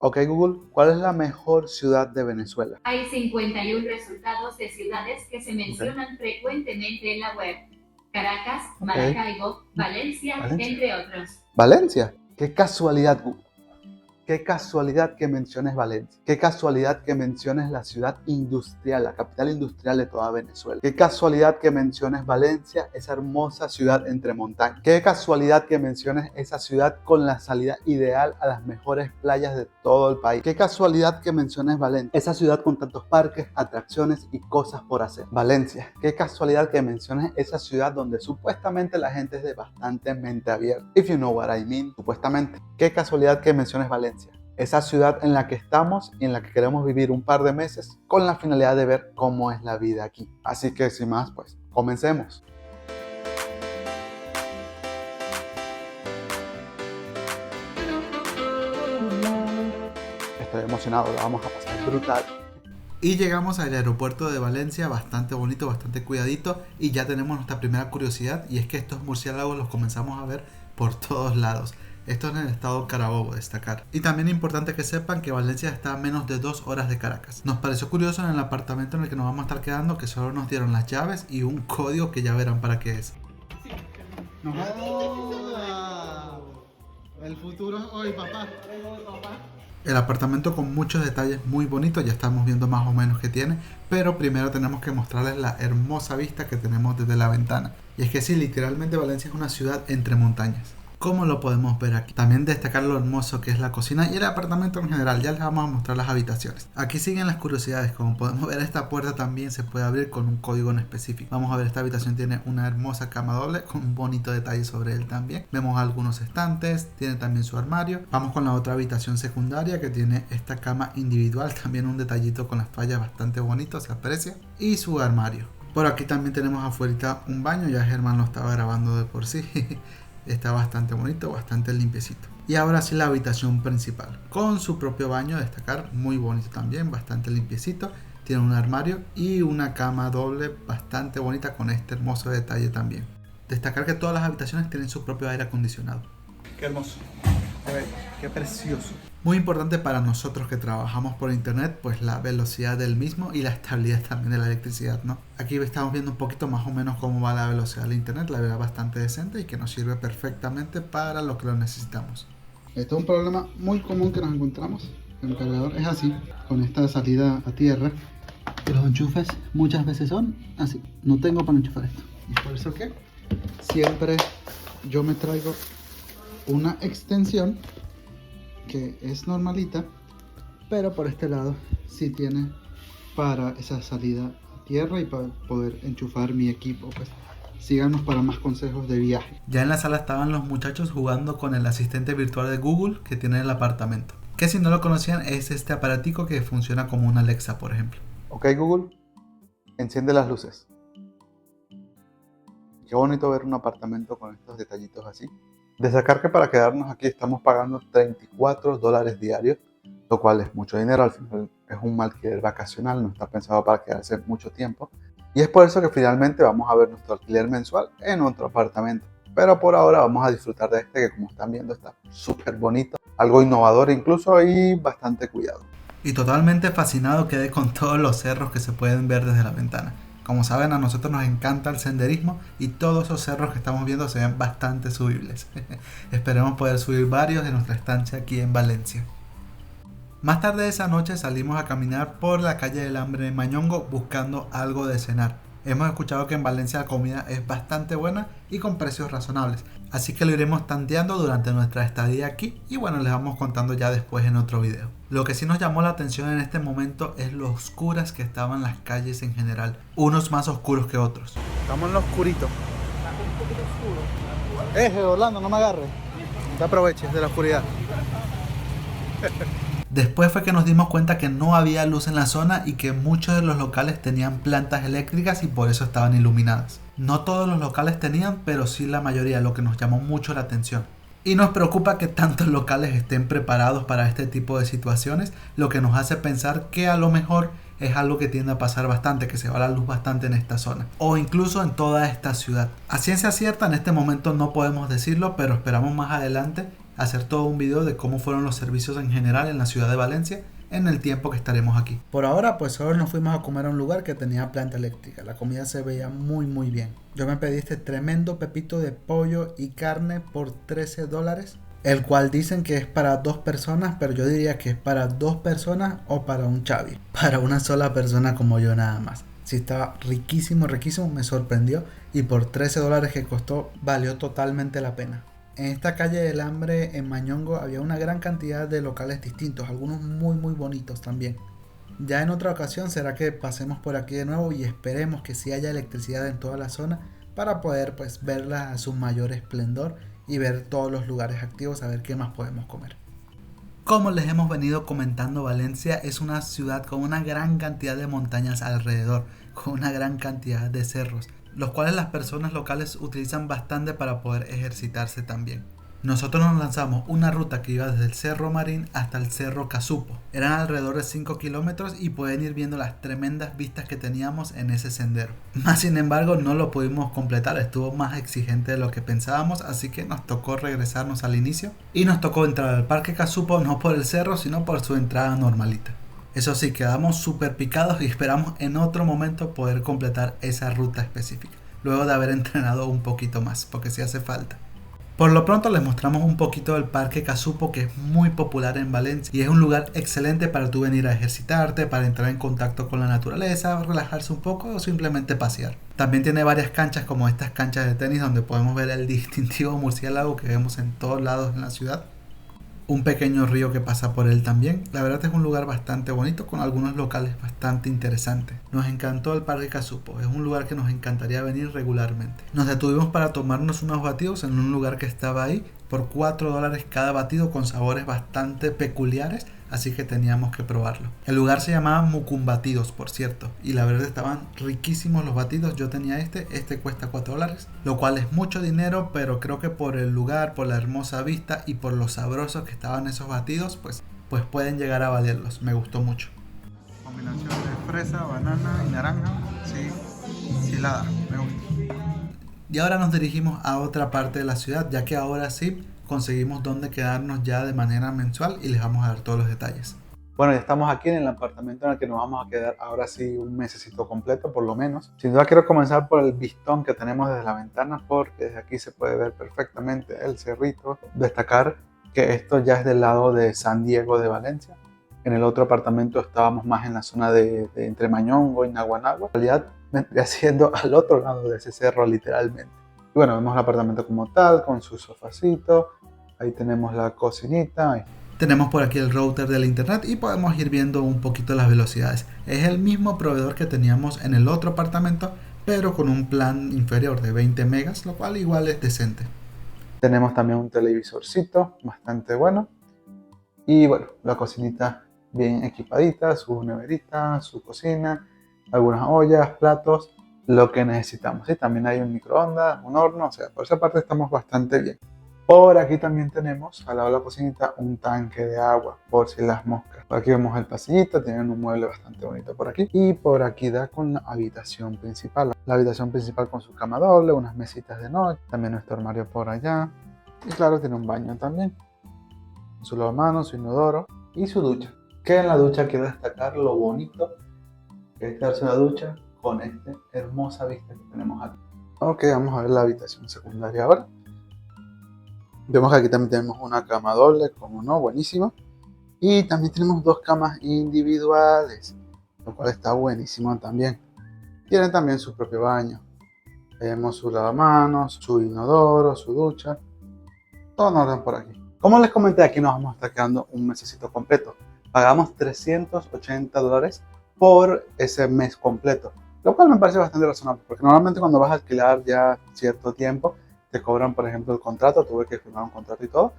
Ok Google, ¿cuál es la mejor ciudad de Venezuela? Hay 51 resultados de ciudades que se Ok, mencionan frecuentemente en la web. Caracas, ok. Maracaibo, Valencia, Valencia. entre otros. Valencia. Qué casualidad, Google. Qué casualidad que menciones Valencia. Qué casualidad que menciones la ciudad industrial, la capital industrial de toda Venezuela. Qué casualidad que menciones Valencia, esa hermosa ciudad entre montañas. Qué casualidad que menciones esa ciudad con la salida ideal a las mejores playas de todo el país. Qué casualidad que menciones Valencia, esa ciudad con tantos parques, atracciones y cosas por hacer. Valencia. Qué casualidad que menciones esa ciudad donde supuestamente la gente es de bastante mente abierta. If you know what I mean, supuestamente. Qué casualidad que menciones Valencia, esa ciudad en la que estamos y en la que queremos vivir un par de meses con la finalidad de ver cómo es la vida aquí. Así que sin más, pues comencemos. Estoy emocionado, la vamos a pasar brutal. Y llegamos al aeropuerto de Valencia, bastante bonito, bastante cuidadito, y ya tenemos nuestra primera curiosidad, y es que estos murciélagos los comenzamos a ver por todos lados. Esto es en el estado Carabobo, destacar. Y también es importante que sepan que Valencia está a menos de 2 horas de Caracas. Nos pareció curioso en el apartamento en el que nos vamos a estar quedando que solo nos dieron las llaves y un código que ya verán para qué es. No joda. El futuro es hoy, papá. El apartamento con muchos detalles muy bonitos, ya estamos viendo más o menos qué tiene, pero primero tenemos que mostrarles la hermosa vista que tenemos desde la ventana. Y es que sí, literalmente Valencia es una ciudad entre montañas. ¿Cómo lo podemos ver aquí? También destacar lo hermoso que es la cocina y el apartamento en general. Ya les vamos a mostrar las habitaciones. Aquí siguen las curiosidades. Como podemos ver, esta puerta también se puede abrir con un código en específico. Vamos a ver, esta habitación tiene una hermosa cama doble con un bonito detalle sobre él también. Vemos algunos estantes, tiene también su armario. Vamos con la otra habitación secundaria que tiene esta cama individual. También un detallito con las fallas bastante bonito, se aprecia. Y su armario. Por aquí también tenemos afuera un baño. Ya Germán lo estaba grabando de por sí. Está bastante bonito, bastante limpiecito. Y ahora sí la habitación principal, con su propio baño, destacar, muy bonito también, bastante limpiecito. Tiene un armario y una cama doble bastante bonita con este hermoso detalle también. Destacar que todas las habitaciones tienen su propio aire acondicionado. Qué hermoso, qué precioso. Muy importante para nosotros que trabajamos por internet, pues la velocidad del mismo y la estabilidad también de la electricidad, ¿no? Aquí estamos viendo un poquito más o menos cómo va la velocidad del internet, la verdad bastante decente y que nos sirve perfectamente para lo que lo necesitamos. Este es un problema muy común que nos encontramos. El cargador es así, con esta salida a tierra. Y los enchufes muchas veces son así. No tengo para enchufar esto. Y por eso que siempre yo me traigo una extensión que es normalita, pero por este lado sí tiene para esa salida a tierra y para poder enchufar mi equipo. Pues síganos para más consejos de viaje. Ya en la sala estaban los muchachos jugando con el asistente virtual de Google que tiene en el apartamento, que si no lo conocían es este aparatico que funciona como una Alexa, por ejemplo. Ok Google, enciende las luces. Qué bonito ver un apartamento con estos detallitos así. Destacar que para quedarnos aquí estamos pagando $34 diarios, lo cual es mucho dinero. Al final es un alquiler vacacional, no está pensado para quedarse mucho tiempo. Y es por eso que finalmente vamos a ver nuestro alquiler mensual en otro apartamento. Pero por ahora vamos a disfrutar de este que, como están viendo, está súper bonito, algo innovador incluso y bastante cuidado. Y totalmente fascinado quedé con todos los cerros que se pueden ver desde la ventana. Como saben, a nosotros nos encanta el senderismo y todos esos cerros que estamos viendo se ven bastante subibles. Esperemos poder subir varios de nuestra estancia aquí en Valencia. Más tarde esa noche salimos a caminar por la calle del Hambre de Mañongo buscando algo de cenar. Hemos escuchado que en Valencia la comida es bastante buena y con precios razonables, así que lo iremos tanteando durante nuestra estadía aquí y bueno, les vamos contando ya después en otro video. Lo que sí nos llamó la atención en este momento es lo oscuras que estaban las calles en general, unos más oscuros que otros. Estamos en lo oscurito. Está un poquito oscuro. Orlando, no me agarres. Te aproveches de la oscuridad. Después fue que nos dimos cuenta que no había luz en la zona y que muchos de los locales tenían plantas eléctricas y por eso estaban iluminadas. No todos los locales tenían, pero sí la mayoría, lo que nos llamó mucho la atención. Y nos preocupa que tantos locales estén preparados para este tipo de situaciones, lo que nos hace pensar que a lo mejor es algo que tiende a pasar bastante, que se va la luz bastante en esta zona o incluso en toda esta ciudad. A ciencia cierta en este momento no podemos decirlo, pero esperamos más adelante hacer todo un video de cómo fueron los servicios en general en la ciudad de Valencia en el tiempo que estaremos aquí. Por ahora pues solo nos fuimos a comer a un lugar que tenía planta eléctrica. La comida se veía muy bien. Yo me pedí este tremendo pepito de pollo y carne por $13, el cual dicen que es para 2 personas, pero yo diría que es para 2 personas o para un chavi, para una sola persona como yo nada más. Sí, estaba riquísimo, me sorprendió, y por $13 que costó valió totalmente la pena. En esta calle del Hambre en Mañongo había una gran cantidad de locales distintos, algunos muy bonitos también. Ya en otra ocasión será que pasemos por aquí de nuevo y esperemos que sí haya electricidad en toda la zona para poder pues verla a su mayor esplendor y ver todos los lugares activos, a ver qué más podemos comer. Como les hemos venido comentando, Valencia es una ciudad con una gran cantidad de montañas alrededor, con una gran cantidad de cerros, los cuales las personas locales utilizan bastante para poder ejercitarse también. Nosotros nos lanzamos una ruta que iba desde el Cerro Marín hasta el Cerro Casupo. Eran alrededor de 5 kilómetros y pueden ir viendo las tremendas vistas que teníamos en ese sendero. Más sin embargo no lo pudimos completar, estuvo más exigente de lo que pensábamos, así que nos tocó regresarnos al inicio y nos tocó entrar al Parque Casupo no por el cerro sino por su entrada normalita. Eso sí, quedamos súper picados y esperamos en otro momento poder completar esa ruta específica, luego de haber entrenado un poquito más, porque sí hace falta. Por lo pronto les mostramos un poquito del Parque Casupo, que es muy popular en Valencia y es un lugar excelente para tú venir a ejercitarte, para entrar en contacto con la naturaleza, relajarse un poco o simplemente pasear. También tiene varias canchas como estas canchas de tenis donde podemos ver el distintivo murciélago que vemos en todos lados en la ciudad. Un pequeño río que pasa por él también. La verdad es un lugar bastante bonito con algunos locales bastante interesantes. Nos encantó el Parque Casupo, es un lugar que nos encantaría venir regularmente. Nos detuvimos para tomarnos unos batidos en un lugar que estaba ahí por $4 cada batido con sabores bastante peculiares, así que teníamos que probarlo. El lugar se llamaba Mucumbatidos, por cierto, y la verdad estaban riquísimos los batidos. Yo tenía este cuesta $4, lo cual es mucho dinero, pero creo que por el lugar, por la hermosa vista y por lo sabrosos que estaban esos batidos, pues pueden llegar a valerlos. Me gustó mucho. Combinación de fresa, banana y naranja, sí la da, me gusta. Y ahora nos dirigimos a otra parte de la ciudad, ya que ahora sí conseguimos dónde quedarnos ya de manera mensual y les vamos a dar todos los detalles. Bueno, ya estamos aquí en el apartamento en el que nos vamos a quedar ahora sí un mesecito completo por lo menos. Sin duda quiero comenzar por el vistón que tenemos desde la ventana, porque desde aquí se puede ver perfectamente el cerrito. Destacar que esto ya es del lado de San Diego de Valencia. En el otro apartamento estábamos más en la zona de entre Mañongo y Naguanagua. En realidad vendría siendo al otro lado de ese cerro literalmente. Y bueno, vemos el apartamento como tal, con su sofacito. Ahí tenemos la cocinita. Tenemos por aquí el router del internet y podemos ir viendo un poquito las velocidades. Es el mismo proveedor que teníamos en el otro apartamento, pero con un plan inferior de 20 megas, lo cual igual es decente. Tenemos también un televisorcito bastante bueno. Y bueno, la cocinita bien equipadita, su neverita, su cocina, algunas ollas, platos, lo que necesitamos. ¿Sí? También hay un microondas, un horno, o sea, por esa parte estamos bastante bien. Por aquí también tenemos, al lado de la cocinita, un tanque de agua, por si las moscas. Por aquí vemos el pasillito, tienen un mueble bastante bonito por aquí. Y por aquí da con la habitación principal. La habitación principal con su cama doble, unas mesitas de noche, también nuestro armario por allá. Y claro, tiene un baño también. Su lavamanos, su inodoro y su ducha. Que en la ducha quiero destacar lo bonito que es darse una ducha con esta hermosa vista que tenemos aquí. Ok, vamos a ver la habitación secundaria ahora. Vemos que aquí también tenemos una cama doble, como no, buenísimo. Y también tenemos 2 camas individuales, lo cual está buenísimo también. Tienen también su propio baño. Vemos su lavamanos, su inodoro, su ducha. Todo en orden por aquí. Como les comenté, aquí nos vamos a estar quedando un mesecito completo. Pagamos $380 por ese mes completo, lo cual me parece bastante razonable, porque normalmente cuando vas a alquilar ya cierto tiempo, te cobran, por ejemplo, el contrato. Tuve que firmar un contrato y todo,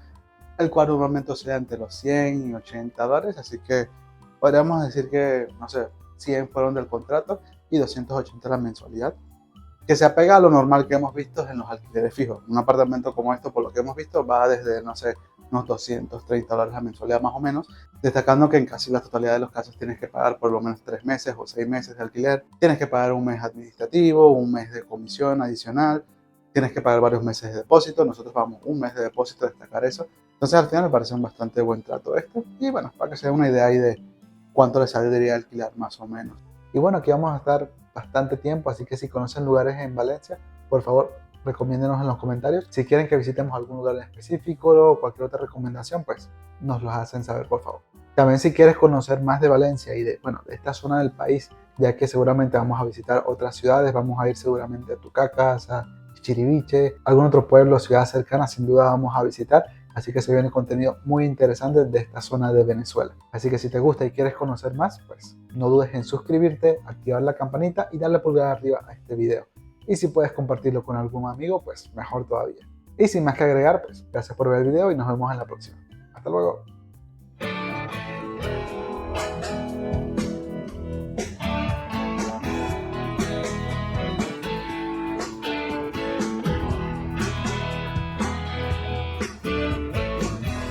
el cual normalmente oscila entre los $100 y $80, así que podríamos decir que, no sé, 100 fueron del contrato y 280 la mensualidad, que se apega a lo normal que hemos visto en los alquileres fijos. Un apartamento como esto, por lo que hemos visto, va desde, no sé, unos $230 la mensualidad más o menos, destacando que en casi la totalidad de los casos tienes que pagar por lo menos 3 meses o 6 meses de alquiler, tienes que pagar un mes administrativo, un mes de comisión adicional, tienes que pagar varios meses de depósito. Nosotros pagamos un mes de depósito, destacar eso, Entonces al final me parece un bastante buen trato esto. Y bueno, para que se den una idea ahí de cuánto les saldría alquilar más o menos. Y bueno, aquí vamos a estar bastante tiempo, así que si conocen lugares en Valencia, por favor, recomiéndenos en los comentarios. Si quieren que visitemos algún lugar en específico o cualquier otra recomendación, pues nos los hacen saber, por favor. También si quieres conocer más de Valencia y de esta zona del país, ya que seguramente vamos a visitar otras ciudades, vamos a ir seguramente a Tucacas, a Chiribiche, algún otro pueblo o ciudad cercana, sin duda vamos a visitar. Así que se viene contenido muy interesante de esta zona de Venezuela. Así que si te gusta y quieres conocer más, pues no dudes en suscribirte, activar la campanita y darle pulgar arriba a este video. Y si puedes compartirlo con algún amigo, pues mejor todavía. Y sin más que agregar, pues gracias por ver el video y nos vemos en la próxima. Hasta luego.